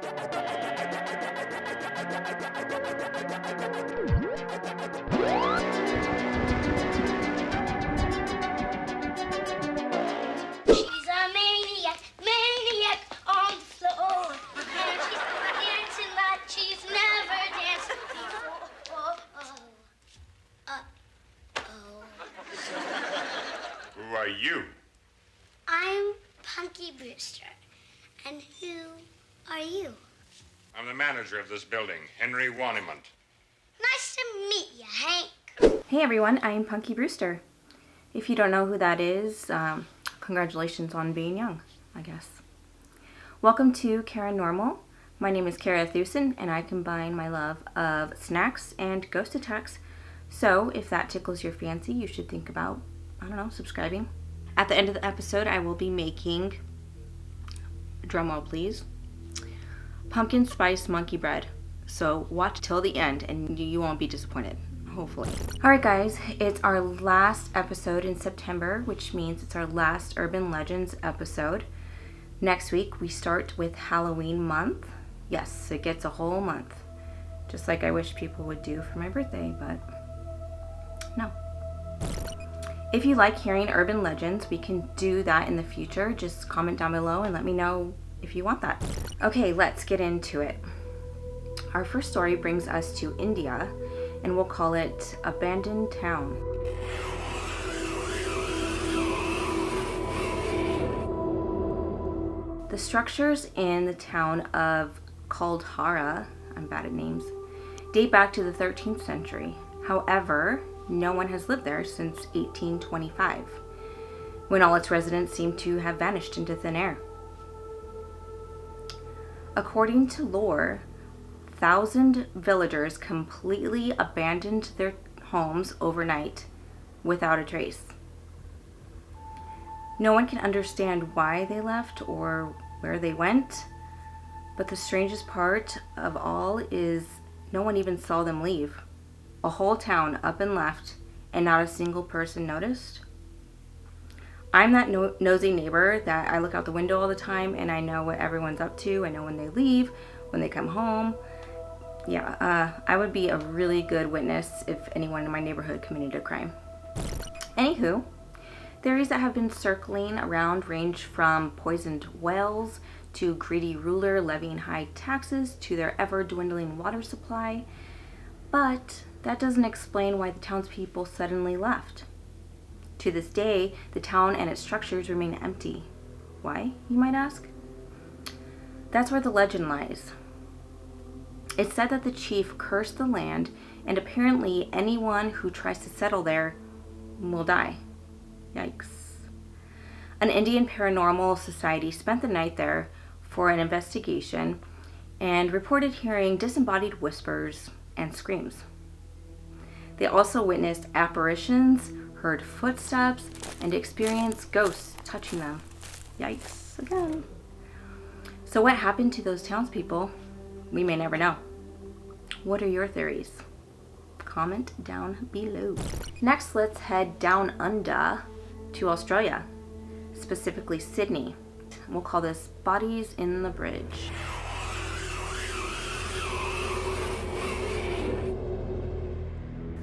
She's a maniac, maniac on the floor. And she's dancing like she's never danced before. Who are you? I'm Punky Brewster. And who are you? I'm the manager of this building, Henry Waniment. Nice to meet you, Hank. Hey everyone, I'm Punky Brewster. If you don't know who that is, congratulations on being young, I guess. Welcome to Paranormal. My name is Kara Thusen, and I combine my love of snacks and ghost attacks. So if that tickles your fancy, you should think about, subscribing. At the end of the episode, I will be making, drumroll please, pumpkin spice monkey bread. So watch till the end and you won't be disappointed, hopefully. Alright guys, it's our last episode in September, which means it's our last Urban Legends episode. Next week we start with Halloween month. Yes, it gets a whole month. Just like I wish people would do for my birthday, but no. If you like hearing urban legends, we can do that in the future. Just comment down below and let me know if you want that. Okay, let's get into it. Our first story brings us to India, and we'll call it Abandoned Town. The structures in the town of Kaldhara, I'm bad at names, date back to the 13th century. However, no one has lived there since 1825, when all its residents seem to have vanished into thin air. According to lore, 1,000 villagers completely abandoned their homes overnight without a trace. No one can understand why they left or where they went, but the strangest part of all is no one even saw them leave. A whole town up and left, and not a single person noticed. I'm that nosy neighbor that I look out the window all the time and I know what everyone's up to. I know when they leave, when they come home. Yeah, I would be a really good witness if anyone in my neighborhood committed a crime. Anywho, theories that have been circling around range from poisoned whales to greedy ruler levying high taxes to their ever-dwindling water supply. But that doesn't explain why the townspeople suddenly left. To this day, the town and its structures remain empty. Why, you might ask? That's where the legend lies. It's said that the chief cursed the land, and apparently anyone who tries to settle there will die. Yikes. An Indian paranormal society spent the night there for an investigation and reported hearing disembodied whispers and screams. They also witnessed apparitions, heard footsteps, and experienced ghosts touching them. Yikes again. So what happened to those townspeople? We may never know. What are your theories? Comment down below. Next, let's head down under to Australia, specifically Sydney. We'll call this Bodies in the Bridge.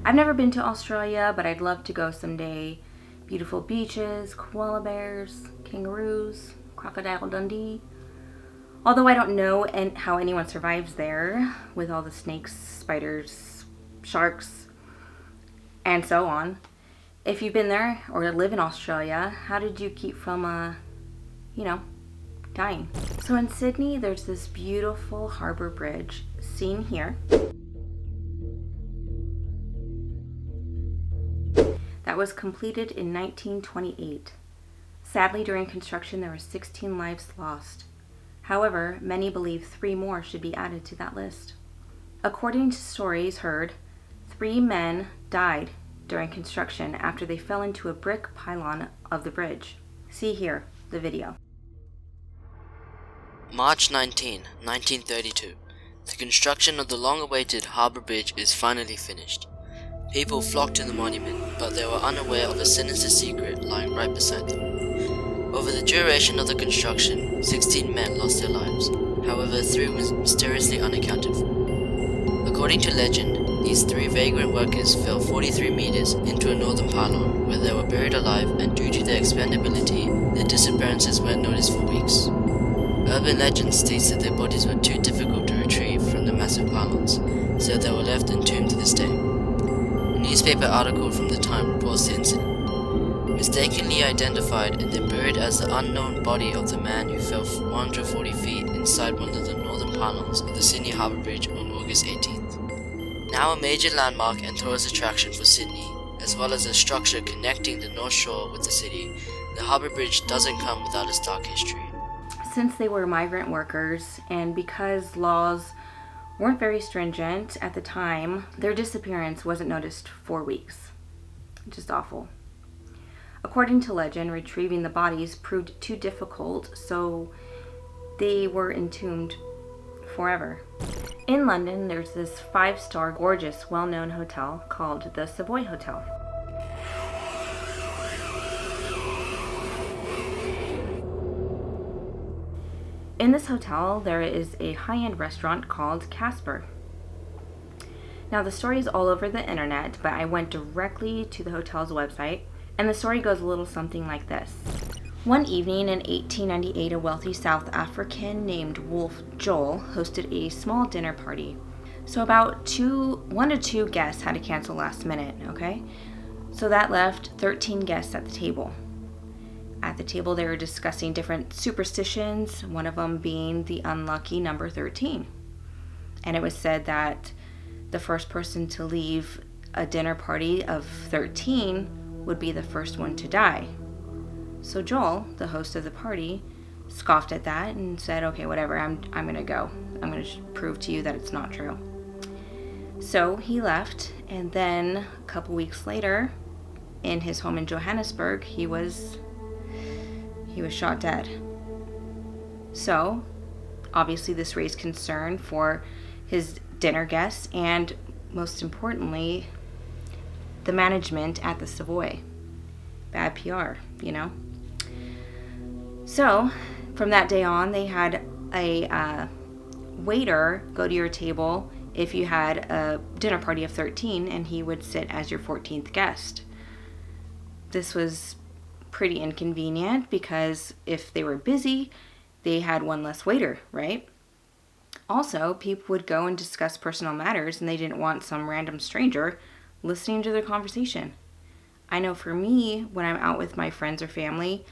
I've never been to Australia, but I'd love to go someday. Beautiful beaches, koala bears, kangaroos, crocodile Dundee. Although I don't know how anyone survives there with all the snakes, spiders, sharks, and so on. If you've been there or live in Australia, how did you keep from, dying? So in Sydney, there's this beautiful harbor bridge, seen here, that was completed in 1928. Sadly, during construction, there were 16 lives lost. However, many believe 3 more should be added to that list. According to stories heard, 3 men died during construction after they fell into a brick pylon of the bridge. See here, the video. March 19, 1932. The construction of the long-awaited harbour bridge is finally finished. People flocked to the monument, but they were unaware of a sinister secret lying right beside them. Over the duration of the construction, 16 men lost their lives. However, 3 was mysteriously unaccounted for. According to legend, these 3 vagrant workers fell 43 meters into a northern pylon where they were buried alive, and due to their expandability, their disappearances weren't noticed for weeks. Urban legend states that their bodies were too difficult to retrieve from the massive pylons, so they were left entombed to this day. A newspaper article from the time reports the incident. Mistakenly identified and then buried as the unknown body of the man who fell 140 feet inside one of the northern pylons of the Sydney Harbour Bridge on August 18th. Now a major landmark and tourist attraction for Sydney, as well as a structure connecting the North Shore with the city, the Harbour Bridge doesn't come without its dark history. Since they were migrant workers, and because laws weren't very stringent at the time, their disappearance wasn't noticed for weeks. Just awful. According to legend, retrieving the bodies proved too difficult, so they were entombed forever. In London, there's this 5-star, gorgeous, well-known hotel called the Savoy Hotel. In this hotel, there is a high-end restaurant called Casper. Now, the story is all over the internet, but I went directly to the hotel's website, and the story goes a little something like this. One evening in 1898, a wealthy South African named Wolf Joel hosted a small dinner party. So about 1 to 2 guests had to cancel last minute, okay? So that left 13 guests at the table. At the table, they were discussing different superstitions, one of them being the unlucky number 13. And it was said that the first person to leave a dinner party of 13 would be the first one to die. So Joel, the host of the party, scoffed at that and said, okay, whatever, I'm going to go. I'm going to prove to you that it's not true. So he left, and then a couple weeks later, in his home in Johannesburg, he was shot dead. So, obviously this raised concern for his dinner guests and, most importantly, the management at the Savoy. Bad PR, you know? So, from that day on, they had a waiter go to your table if you had a dinner party of 13, and he would sit as your 14th guest. This was pretty inconvenient because if they were busy, they had one less waiter, right? Also, people would go and discuss personal matters, and they didn't want some random stranger listening to their conversation. I know for me, when I'm out with my friends or family,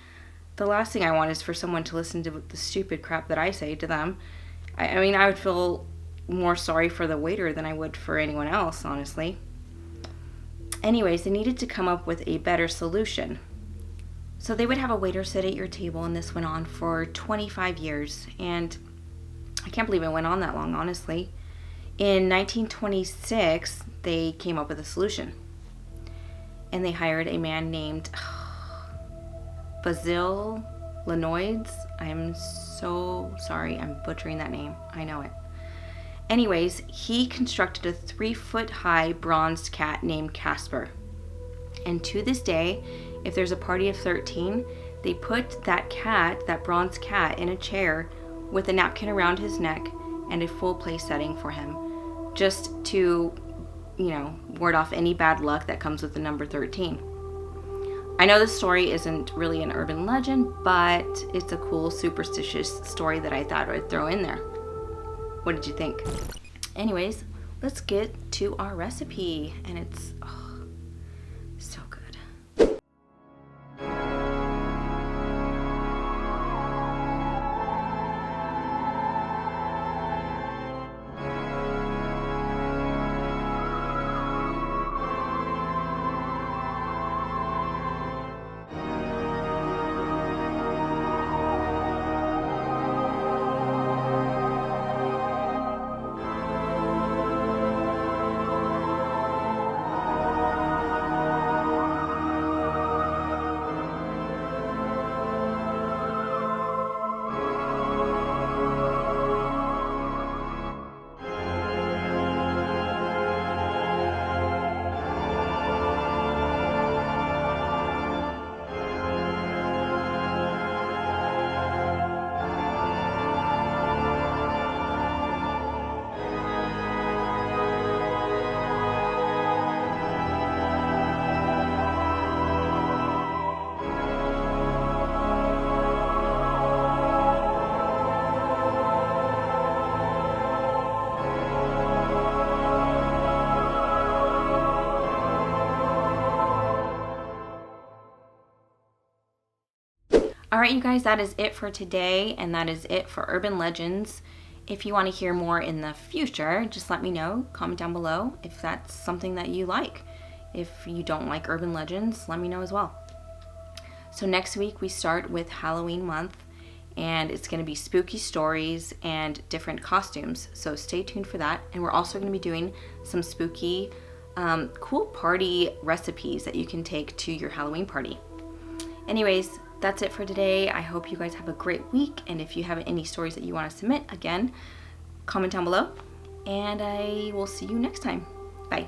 the last thing I want is for someone to listen to the stupid crap that I say to them. I mean, I would feel more sorry for the waiter than I would for anyone else, honestly. Anyways, they needed to come up with a better solution. So they would have a waiter sit at your table, and this went on for 25 years. And I can't believe it went on that long, honestly. In 1926, they came up with a solution. And they hired a man named Basil Lenoides. I'm so sorry, I'm butchering that name. I know it. Anyways, he constructed a 3-foot-high bronzed cat named Casper. And to this day, if there's a party of 13, they put that bronze cat, in a chair with a napkin around his neck and a full place setting for him, just to, ward off any bad luck that comes with the number 13. I know this story isn't really an urban legend, but it's a cool superstitious story that I thought I'd throw in there. What did you think? Anyways, let's get to our recipe, and it's so good. All right, you guys, that is it for today, and that is it for urban legends. If you want to hear more in the future, just let me know. Comment down below if that's something that you like. If you don't like urban legends, let me know as well. So next week we start with Halloween month, and it's going to be spooky stories and different costumes. So stay tuned for that. And we're also going to be doing some spooky, cool party recipes that you can take to your Halloween party. Anyways, that's it for today. I hope you guys have a great week. And if you have any stories that you want to submit, again, comment down below. And I will see you next time. Bye.